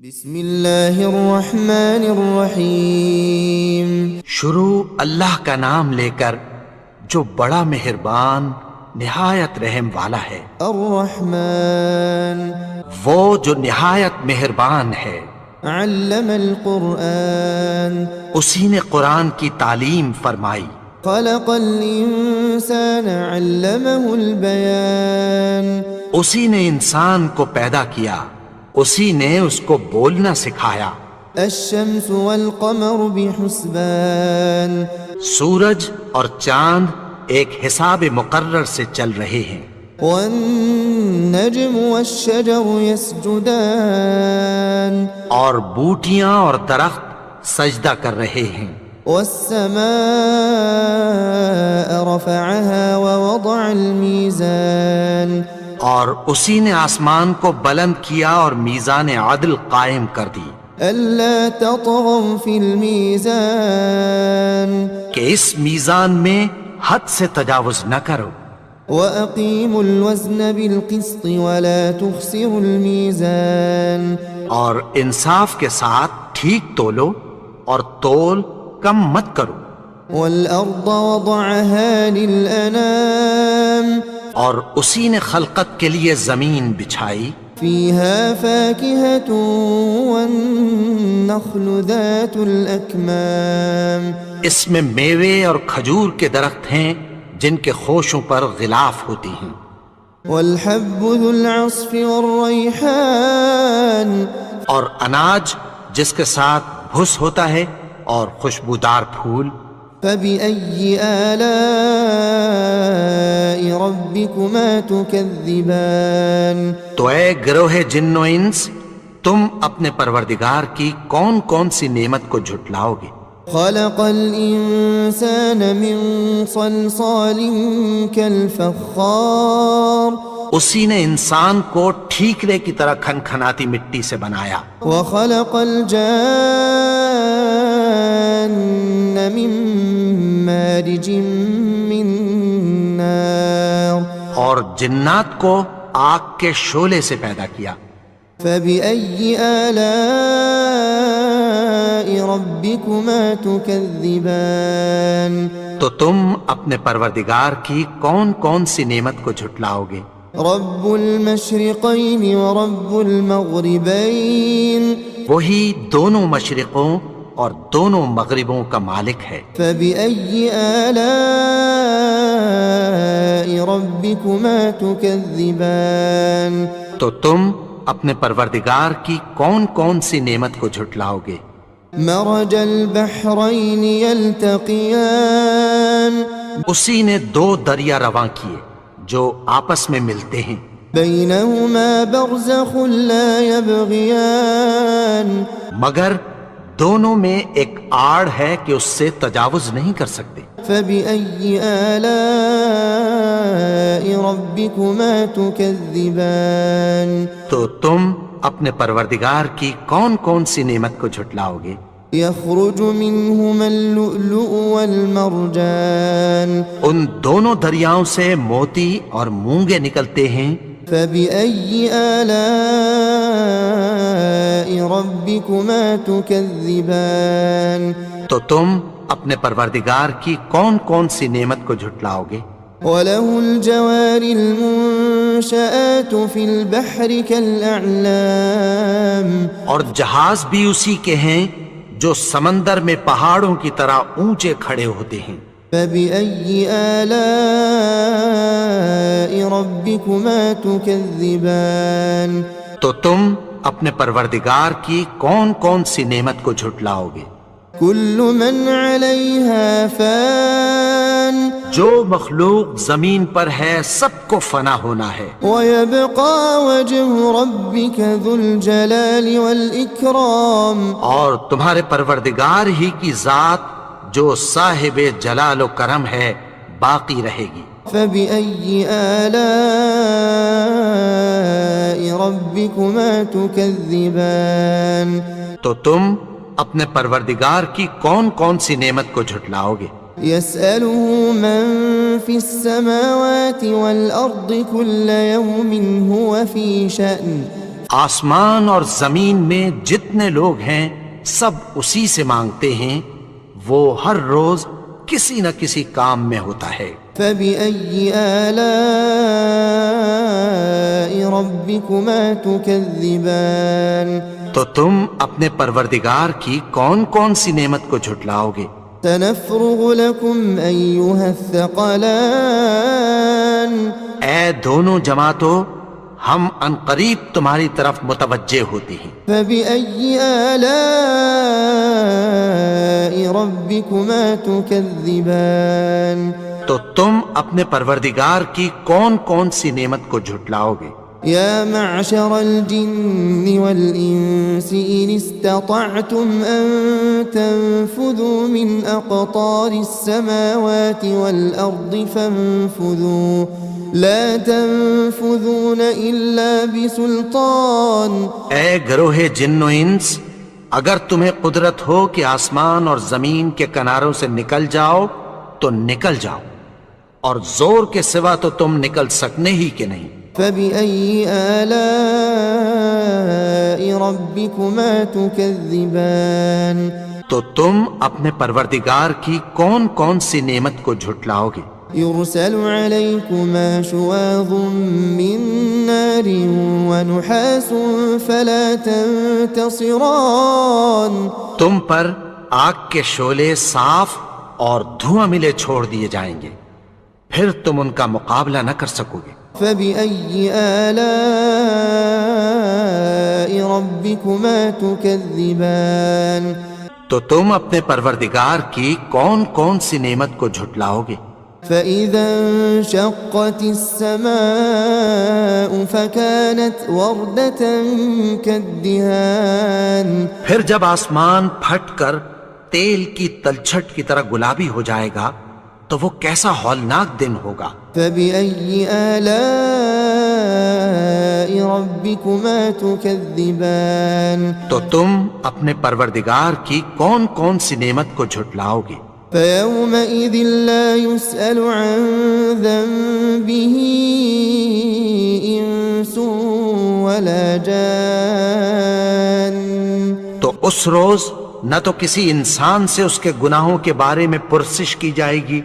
بسم اللہ الرحمن الرحیم۔ شروع اللہ کا نام لے کر جو بڑا مہربان نہایت رحم والا ہے۔ الرحمن وہ جو نہایت مہربان ہے۔ علم القرآن اسی نے قرآن کی تعلیم فرمائی۔ خلق الانسان علمہ البیان اسی نے انسان کو پیدا کیا، اسی نے اس کو بولنا سکھایا۔ الشمس والقمر بحسبان سورج اور چاند ایک حساب مقرر سے چل رہے ہیں۔ والنجم والشجر يسجدان اور بوٹیاں اور درخت سجدہ کر رہے ہیں۔ والسماء رفعها ووضع الميزان اور اسی نے آسمان کو بلند کیا اور میزان عدل قائم کر دی ألا تطغوا في الميزان کہ اس میزان میں حد سے تجاوز نہ کرو، وأقيموا الوزن بالقسط ولا تخسروا الميزان اور انصاف کے ساتھ ٹھیک تولو اور تول کم مت کرو۔ والأرض وضعها للأنام اور اسی نے خلقت کے لیے زمین بچھائی، فيها فاكهة والنخل ذات الأكمام اس میں میوے اور کھجور کے درخت ہیں جن کے خوشوں پر غلاف ہوتی ہیں۔ والحب ذو العصف والريحان اور اناج جس کے ساتھ بھس ہوتا ہے اور خوشبودار پھول۔ فبأي آلاء ربكما تكذبان تو اے گروہ جن و انس، تم اپنے پروردگار کی کون کون سی نعمت کو جھٹلاؤ گے؟ خلق الإنسان من صلصال كالفخار اسی نے انسان کو ٹھیکرے کی طرح کھنکھناتی مٹی سے بنایا، وخلق الجان من مارج من نار اور جنات کو آگ کے شعلے سے پیدا کیا۔ فبأي آلاء ربكما تكذبان تو تم اپنے پروردگار کی کون کون سی نعمت کو جھٹلاؤ گے؟ رب المشرقين ورب المغربين وہی دونوں مشرقوں اور دونوں مغربوں کا مالک ہے۔ فبأي آلاء ربكما تكذبان تو تم اپنے پروردگار کی کون کون سی نعمت کو جھٹلاؤ گے؟ مرج البحرين يلتقيان اسی نے دو دریا رواں کیے جو آپس میں ملتے ہیں، بينهما برزخ لا يبغيان مگر دونوں میں ایک آڑ ہے کہ اس سے تجاوز نہیں کر سکتے۔ فبأي آلاء ربكما تكذبان تو تم اپنے پروردگار کی کون کون سی نعمت کو جھٹلاؤ گے؟ يخرج منهما اللؤلؤ والمرجان ان دونوں دریاؤں سے موتی اور مونگے نکلتے ہیں۔ فبأي آلاء ربكما تكذبان تو تم اپنے پروردگار کی کون کون سی نعمت کو جھٹلاؤ گے؟ وله الجوار المنشآت في البحر كالأعلام اور جہاز بھی اسی کے ہیں جو سمندر میں پہاڑوں کی طرح اونچے کھڑے ہوتے ہیں۔ فبأي آلاء ربكما تكذبان تو تم اپنے پروردگار کی کون کون سی نعمت کو جھٹلاؤ گے؟ كل من عليها فان جو مخلوق زمین پر ہے سب کو فنا ہونا ہے، ويبقى وجه ربك ذو الجلال والإكرام اور تمہارے پروردگار ہی کی ذات جو صاحب جلال و کرم ہے باقی رہے گی۔ فبأي آلاء ربكما تكذبان تو تم اپنے پروردگار کی کون کون سی نعمت کو جھٹلاؤ گے؟ يسأله من في السماوات والأرض كل يوم هو في شأن آسمان اور زمین میں جتنے لوگ ہیں سب اسی سے مانگتے ہیں، وہ ہر روز کسی نہ کسی کام میں ہوتا ہے۔ فبأي آلاء ربكما تكذبان تو تم اپنے پروردگار کی کون کون سی نعمت کو جھٹلاؤ گے؟ سنفرغ لكم أيها الثقلان اے دونوں جماعتوں، ہم عنقریب تمہاری طرف متوجہ ہوتے ہیں۔ فبأي آلاء ربكما تكذبان تو تم اپنے پروردگار کی کون کون سی نعمت کو جھٹلاؤ گے؟ يا معشر الجن والإنس إن استطعتم أن تنفذوا من أقطار السماوات والأرض فانفذوا لا تنفذون إلا بسلطان۔ اے گروہ جن و انس، اگر تمہیں قدرت ہو کہ آسمان اور زمین کے کناروں سے نکل جاؤ تو نکل جاؤ، اور زور کے سوا تو تم نکل سکنے ہی کہ نہیں۔ فبأي آلاء ربكما تكذبان تو تم اپنے پروردگار کی کون کون سی نعمت کو جھٹلاؤ گے؟ يرسل عليكما شواظ من نار ونحاس فلا تنتصران۔ تم پر آگ کے شعلے صاف اور دھواں ملے چھوڑ دیے جائیں گے، پھر تم ان کا مقابلہ نہ کر سکو گے۔ فبأي آلاء ربكما تكذبان تو تم اپنے پروردگار کی کون کون سی نعمت کو جھٹلاؤ گے؟ فإذا انشقت السماء فكانت وردة كالدهان۔ پھر جب آسمان پھٹ کر تیل کی تلچھٹ کی طرح گلابی ہو جائے گا تو وہ کیسا ہولناک دن ہوگا۔ فبأي آلاء ربكما تكذبان تو تم اپنے پروردگار کی کون کون سی نعمت کو جھٹلاؤ گے؟ فيومئذ لا يسأل عن ذنبه إنس ولا جان۔ تو اس روز نہ تو کسی انسان سے اس کے گناہوں کے بارے میں پرسش کی جائے گی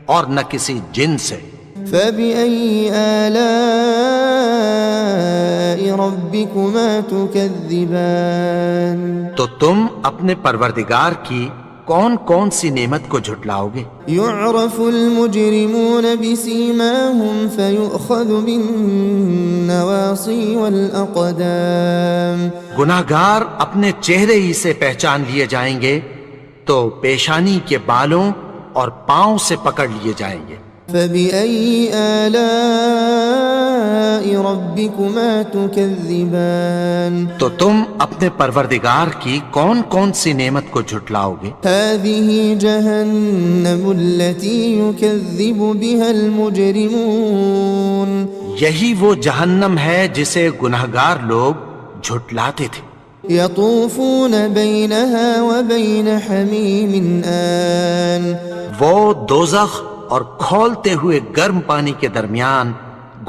اور نہ کسی جن سے۔ فبأي آلاء ربكما تكذبان تو تم اپنے پروردگار کی کون کون سی نعمت کو جھٹلاؤ گے؟ يعرف المجرمون بسيماهم فيؤخذ بالنواصي والأقدام۔ گناہگار اپنے چہرے ہی سے پہچان لیے جائیں گے تو پیشانی کے بالوں اور پاؤں سے پکڑ لیے جائیں گے۔ فبأي آلاء ربكما تكذبان تو تم اپنے پروردگار کی کون کون سی نعمت کو جھٹلاؤ گے؟ هذه جهنم التي يكذب بها المجرمون۔ یہی وہ جہنم ہے جسے گناہگار لوگ جھٹلاتے تھے۔ يطوفون بينها وبين حميم آن۔ وہ دوزخ اور کھولتے ہوئے گرم پانی کے درمیان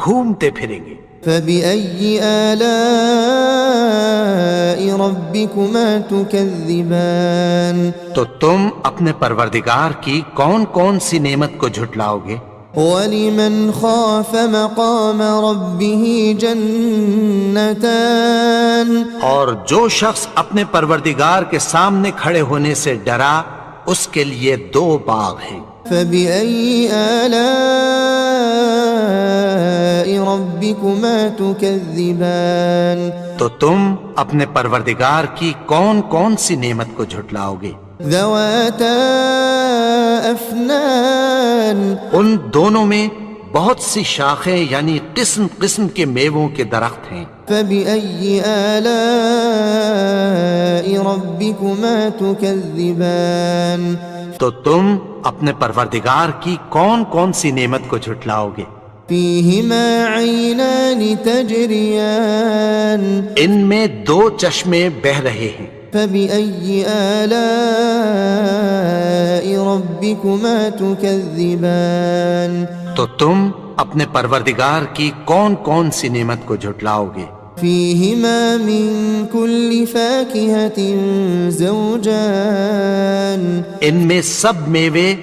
گھومتے پھریں گے۔ فبأي آلاء ربكما تكذبان۔ تو تم اپنے پروردگار کی کون کون سی نعمت کو جھٹلاؤ گے؟ ولمن خاف مقام ربه جنتان۔ اور جو شخص اپنے پروردگار کے سامنے کھڑے ہونے سے ڈرا اس کے لیے دو باغ ہیں۔ فبأي آلاء ربكما تكذبان۔ تو تم اپنے پروردگار کی کون کون سی نعمت کو جھٹلاؤ گے؟ ذواتا افنان۔ ان دونوں میں بہت سی شاخیں یعنی قسم قسم کے میووں کے درخت ہیں۔ فبأي آلاء ربكما تكذبان۔ تو تم اپنے پروردگار کی کون کون سی نعمت کو جھٹلاؤ گے؟ فيهما عينان تجريان۔ ان میں دو چشمے بہہ رہے ہیں۔ فبأي آلاء ربكما تكذبان۔ تو تم اپنے پروردگار کی کون کون سی نعمت کو جھٹلاؤ گے؟ فيهما من كل فاكهة زوجان ان میں سب میوے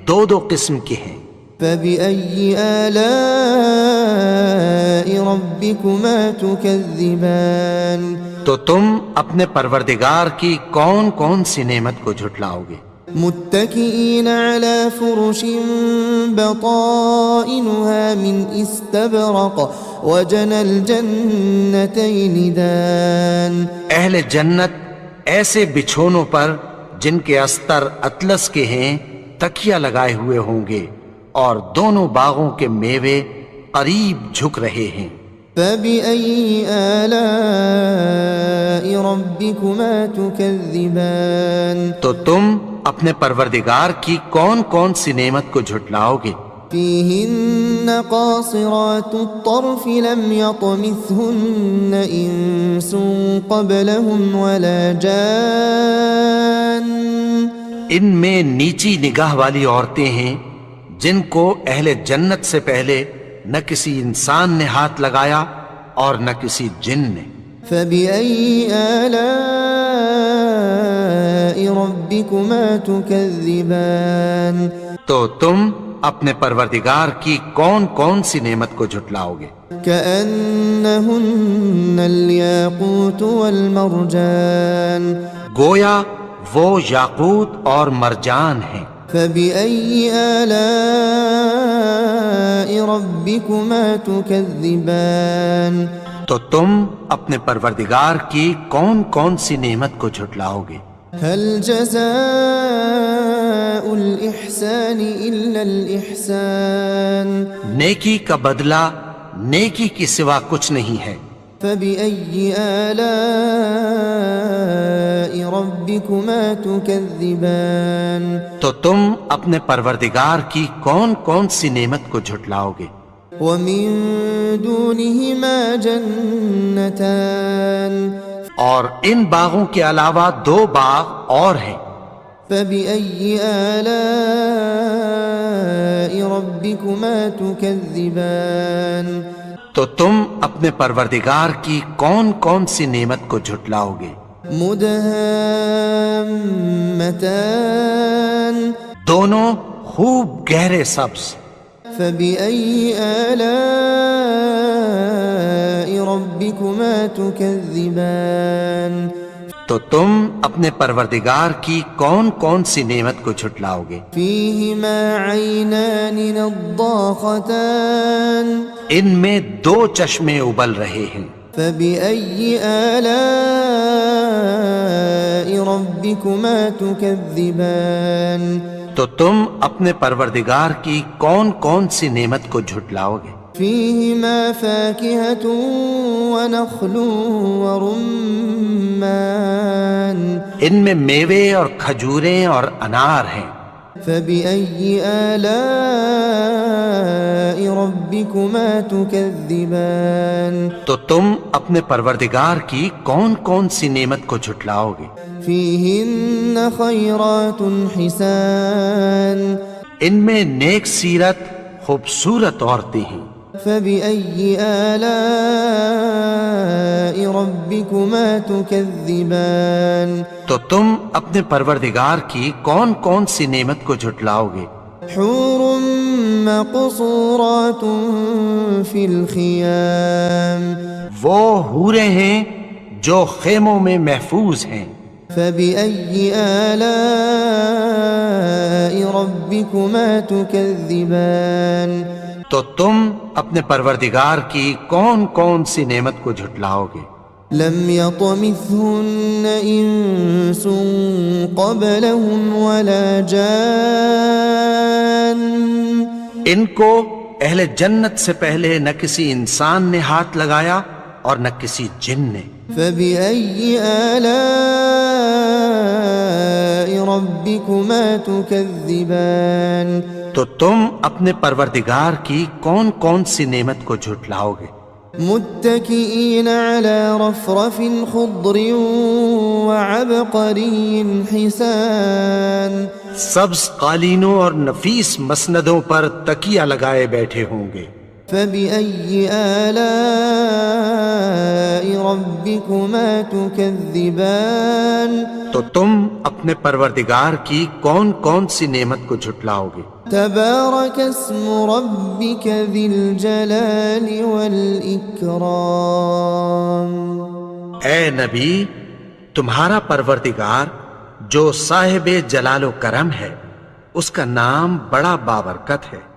دو دو قسم کے ہیں. فبأي آلاء ربكما تكذبان تو تم اپنے پروردگار کی کون کون سی نعمت کو جھٹلاؤ گے؟ متكئين على فرش بطائنها من استبرق وجنى الجنتين دان. اہل جنت ایسے بچھونوں پر جن کے استر اطلس کے ہیں تکیہ لگائے ہوئے ہوں گے اور دونوں باغوں کے میوے قریب جھک رہے ہیں. فبأي آلاء ربكما تكذبان. تو تم اپنے پروردگار کی کون کون سی نعمت کو جھٹلاؤ گے؟ فيهن قاصرات الطرف لم يطمثهن إنس قبلهم ولا جان. ان میں نیچی نگاہ والی عورتیں ہیں جن کو اہل جنت سے پہلے نہ کسی انسان نے ہاتھ لگایا اور نہ کسی جن نے. فبأي آلاء ربكما تكذبان. تو تم اپنے پروردگار کی کون کون سی نعمت کو جھٹلاؤ گے؟ كأنهن الياقوت والمرجان. گویا وہ یاقوت اور مرجان ہیں. فبأي آلاء ربكما تكذبان. تو تم اپنے پروردگار کی کون کون سی نعمت کو جھٹلاؤ گے؟ هل جزاء الإحسان إلا الإحسان. نیکی کا بدلہ نیکی کی سوا کچھ نہیں ہے. فبأي آلاء ربكما تكذبان. تو تم اپنے پروردگار کی کون کون سی نعمت کو جھٹلاؤ گے؟ ومن دونهما جنتان. اور ان باغوں کے علاوہ دو باغ اور ہیں. فبأي آلاء ربكما تكذبان. تو تم اپنے پروردگار کی کون کون سی نعمت کو جھٹلاؤ گے؟ مدهامتان. دونوں خوب گہرے سبز. فبأي آلاء ربكما تكذبان. تو تم اپنے پروردگار کی کون کون سی نعمت کو جھٹلاؤ گے؟ فيهما عينان نضاختان. ان میں دو چشمے ابل رہے ہیں. فبأي آلاء ربكما تكذبان. تو تم اپنے پروردگار کی کون کون سی نعمت کو جھٹلاؤ گے؟ فيهما فاكهة ونخل ورمان. ان میں میوے اور کھجوریں اور انار ہیں. فبأي آلاء ربكما تكذبان. تو تم اپنے پروردگار کی کون کون سی نعمت کو جھٹلاؤ گے؟ فيهن خيرات حسان. ان میں نیک سیرت خوبصورت عورتیں ہیں. فبأي آلاء ربكما تكذبان. تو تم اپنے پروردگار کی کون کون سی نعمت کو جھٹلاؤ گے؟ حور مقصورات في الخيام. وہ حوریں ہیں جو خیموں میں محفوظ ہیں. فبأي آلاء ربكما تكذبان. تو تم اپنے پروردگار کی کون کون سی نعمت کو جھٹلاؤ گے؟ لم يطمثهن إنس قبلهم ولا جان. ان کو اہل جنت سے پہلے نہ کسی انسان نے ہاتھ لگایا اور نہ کسی جن نے. فبأي آلاء ربكما تكذبان. تو تم اپنے پروردگار کی کون کون سی نعمت کو جھٹلاؤ گے؟ متكئين على رفرف خضر وعبقري حسان. سبز قالینوں اور نفیس مسندوں پر تکیہ لگائے بیٹھے ہوں گے. فبأي آلاء ربكما تكذبان تو تم اپنے پروردگار کی کون کون سی نعمت کو جھٹلاؤ گے؟ تبارك اسم ربك ذي الجلال والإكرام اے نبی، تمہارا پروردگار جو صاحب جلال و کرم ہے، اس کا نام بڑا بابرکت ہے۔